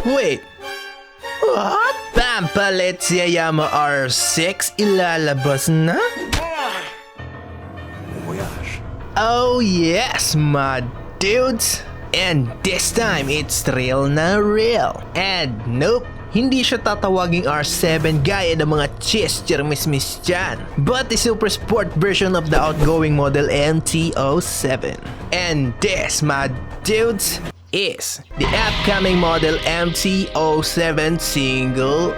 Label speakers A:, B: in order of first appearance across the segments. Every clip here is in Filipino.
A: Wait, what? Pampalit si Yamaha R6 ilalabas na? Oh yes, my dudes! And this time, it's real na real. And nope, hindi siya tatawaging R7 gaya ng mga chismis dyan, but the super sport version of the outgoing model MT07. And this, my dudes, is the upcoming model MT07 single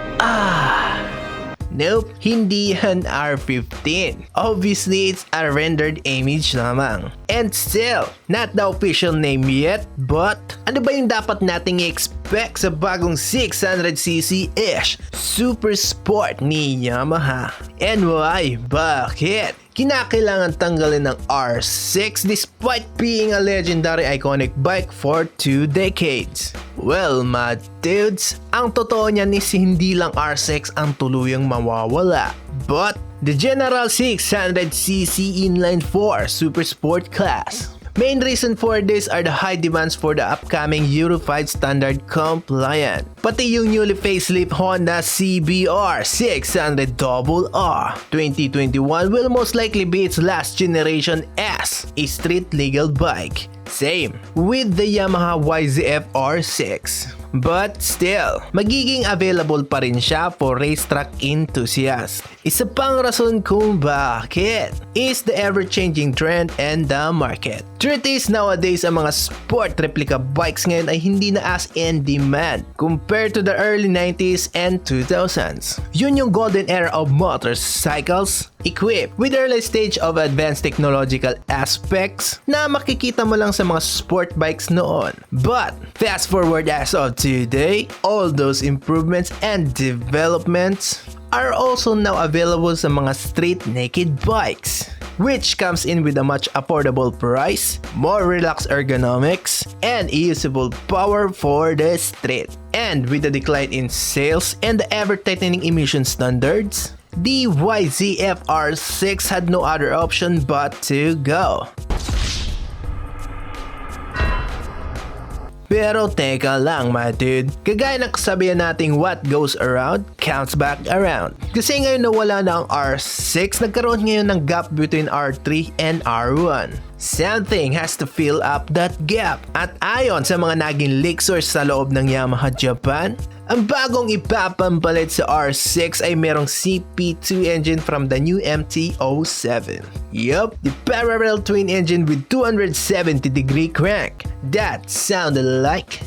A: Nope, hindi yan R15. Obviously, it's a rendered image lamang. And still, not the official name yet, but ano ba yung dapat nating i-expect sa bagong 600cc-ish super sport ni Yamaha? And why? Bakit? Kinakailangan tanggalin ng R6 despite being a legendary iconic bike for 2 decades. Well, my dudes, ang totoo niyan is hindi lang R6 ang tuluyang mawawala, but the general 600cc inline 4 super sport class. Main reason for this are the high demands for the upcoming Euro 5 standard compliant. Pati yung newly facelift Honda CBR 600-R 2021 will most likely be its last generation as a street legal bike. Same with the Yamaha YZF R6. But still, magiging available pa rin siya for racetrack enthusiasts. Isa pang rason kung bakit is the ever-changing trend and the market. Truth is, nowadays ang mga sport replica bikes ngayon ay hindi na as in demand compared to the early 90s and 2000s. Yun yung golden era of motorcycles equipped with early stage of advanced technological aspects na makikita mo lang sa mga sport bikes noon. But fast forward as of today, all those improvements and developments are also now available sa mga street naked bikes, which comes in with a much affordable price, more relaxed ergonomics, and usable power for the street. And with the decline in sales and the ever-tightening emission standards, the YZF R6 had no other option but to go. Pero teka lang, my dude, kagaya ng kasabihan nating what goes around comes back around. Kasi ngayon nawala na ang R6, nagkaroon ngayon ng gap between R3 and R1. Something has to fill up that gap. At ayon sa mga naging leak source sa loob ng Yamaha Japan, ang bagong ipapampalit sa R6 ay merong CP2 engine from the new MT07. Yup, the parallel twin engine with 270-degree crank. That sounded like...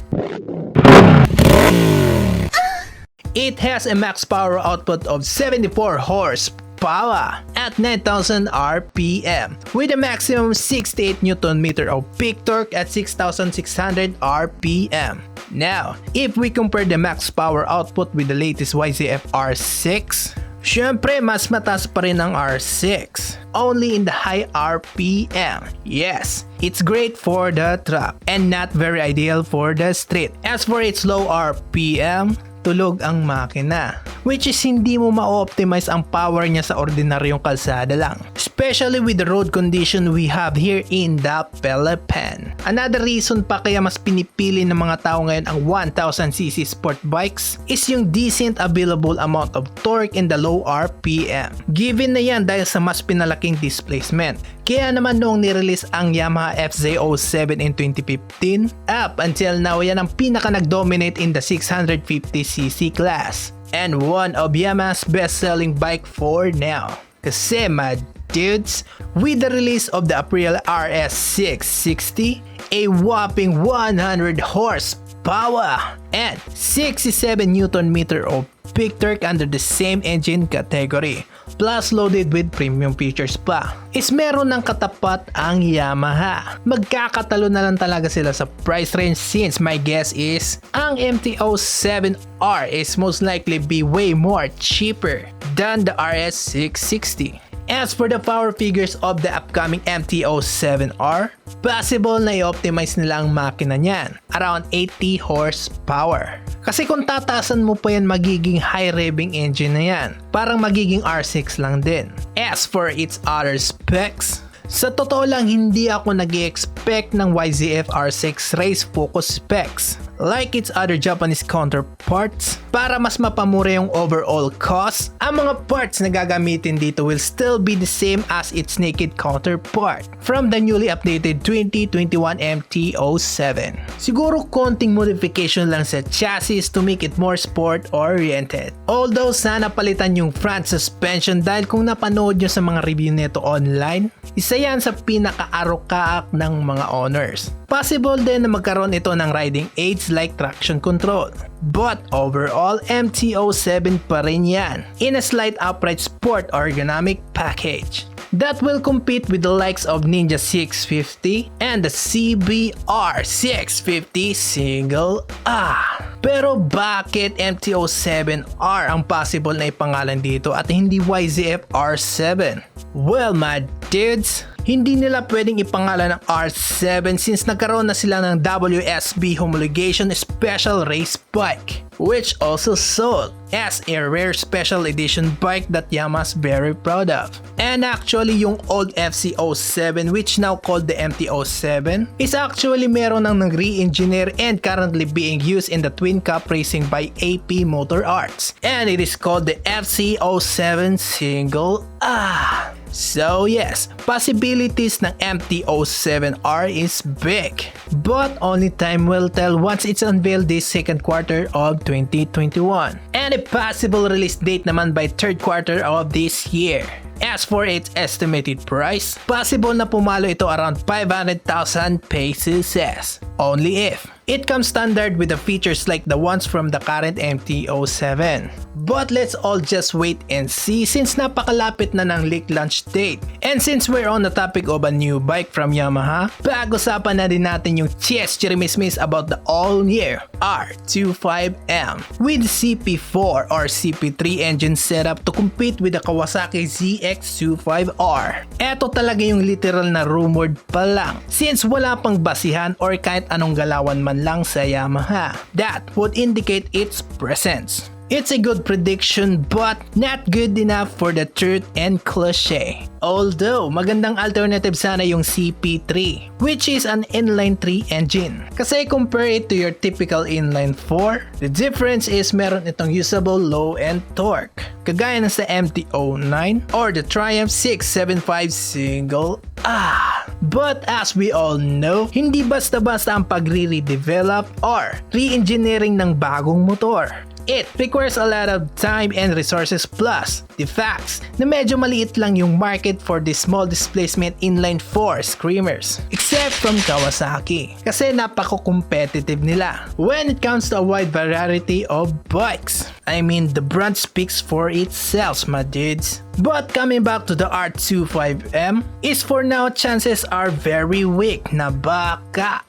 A: It has a max power output of 74 horsepower at 9,000 RPM with a maximum 68 Nm of peak torque at 6,600 RPM. Now, if we compare the max power output with the latest YZF R6, syempre mas mataas pa rin ang R6, only in the high RPM. Yes, it's great for the track and not very ideal for the street. As for its low RPM, tulog ang makina, which is hindi mo ma-optimize ang power niya sa ordinaryong kalsada lang, especially with the road condition we have here in the Philippines. Another reason pa kaya mas pinipili ng mga tao ngayon ang 1000cc sport bikes is yung decent available amount of torque in the low RPM. Given na yan dahil sa mas pinalaking displacement. Kaya naman noong nirelease ang Yamaha FZ07 in 2015, up until now yan ang pinaka nag-dominate in the 650cc class. And one of Yamaha's best-selling bike for now. Kasi my dudes, with the release of the Aprilia RS660, a whopping 100 horsepower and 67 Nm of peak torque under the same engine category, plus loaded with premium features pa, is meron ng katapat ang Yamaha. Magkakatalo na lang talaga sila sa price range since my guess is ang MT07-R is most likely be way more cheaper than the RS660. As for the power figures of the upcoming MT07-R, possible na i-optimize nila ang makina niyan, around 80 horsepower. Kasi kung tataasan mo pa yan, magiging high revving engine na yan, parang magiging R6 lang din. As for its other specs, sa totoo lang hindi ako nag-expect ng YZF R6 race focus specs. like its other Japanese counterparts. Para mas mapamura yung overall cost, ang mga parts na gagamitin dito will still be the same as its naked counterpart from the newly updated 2021 MT07. Siguro konting modification lang sa chassis to make it more sport-oriented. Although sana palitan yung front suspension dahil kung napanood nyo sa mga review nito online, isa yan sa pinaka-arok-kaak ng mga owners. Possible din na magkaroon ito ng riding aids like traction control. But overall, MT07 pa rin yan in a slight upright sport ergonomic package that will compete with the likes of Ninja 650 and the CBR 650 single A. Pero bakit MT07-R ang possible na ipangalan dito at hindi YZF R7? Well, my dudes, hindi nila pwedeng ipangalan ng R7 since nagkaroon na sila ng WSB homologation special race bike, which also sold as a rare special edition bike that Yamaha's very proud of. And actually yung old FC07, which now called the MT07, is actually meron ng re-engineer and currently being used in the Twin Cup racing by AP Motor Arts, and it is called the FC07 single A. So yes, possibilities ng MT07-R is big, but only time will tell once it's unveiled this second quarter of 2021, and a possible release date naman by third quarter of this year. As for its estimated price, possible na pumalo ito around 500,000 pesos, only if it comes standard with the features like the ones from the current MT07. But let's all just wait and see since napakalapit na ng leak launch date. And since we're on the topic of a new bike from Yamaha, pag-usapan na din natin yung chimismis about the all-new R25M with CP4 or CP3 engine setup to compete with the Kawasaki ZX25R. Eto talaga yung literal na rumored pa lang since wala pang basihan or kahit anong galawan man lang sa Yamaha that would indicate its presence. It's a good prediction but not good enough for the truth and cliche. Although magandang alternative sana yung CP3, which is an inline 3 engine. Kasi compare it to your typical inline 4, the difference is meron itong usable low-end torque, kagaya ng sa MT09 or the Triumph 675 single A. But as we all know, hindi basta-basta ang pagre-redevelop or re-engineering ng bagong motor. It requires a lot of time and resources plus the facts na medyo maliit lang yung market for the small displacement inline 4 screamers except from Kawasaki kasi napako-competitive nila when it comes to a wide variety of bikes. I mean, the brand speaks for itself, my dudes. But coming back to the R25M, is for now chances are very weak na baka.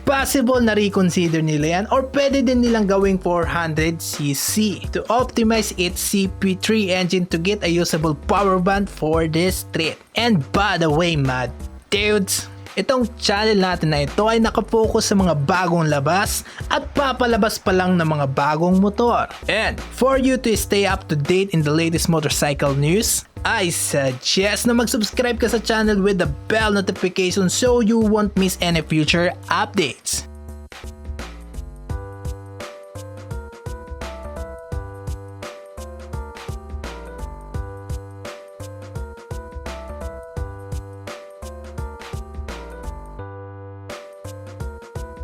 A: Possible na reconsider nila yan or pwede din nilang gawing 400cc to optimize its CP3 engine to get a usable power band for this street. And by the way, my dudes, itong channel natin na ito ay nakafocus sa mga bagong labas at papalabas pa lang ng mga bagong motor. And for you to stay up to date in the latest motorcycle news, I suggest na mag-subscribe ka sa channel with the bell notification so you won't miss any future updates.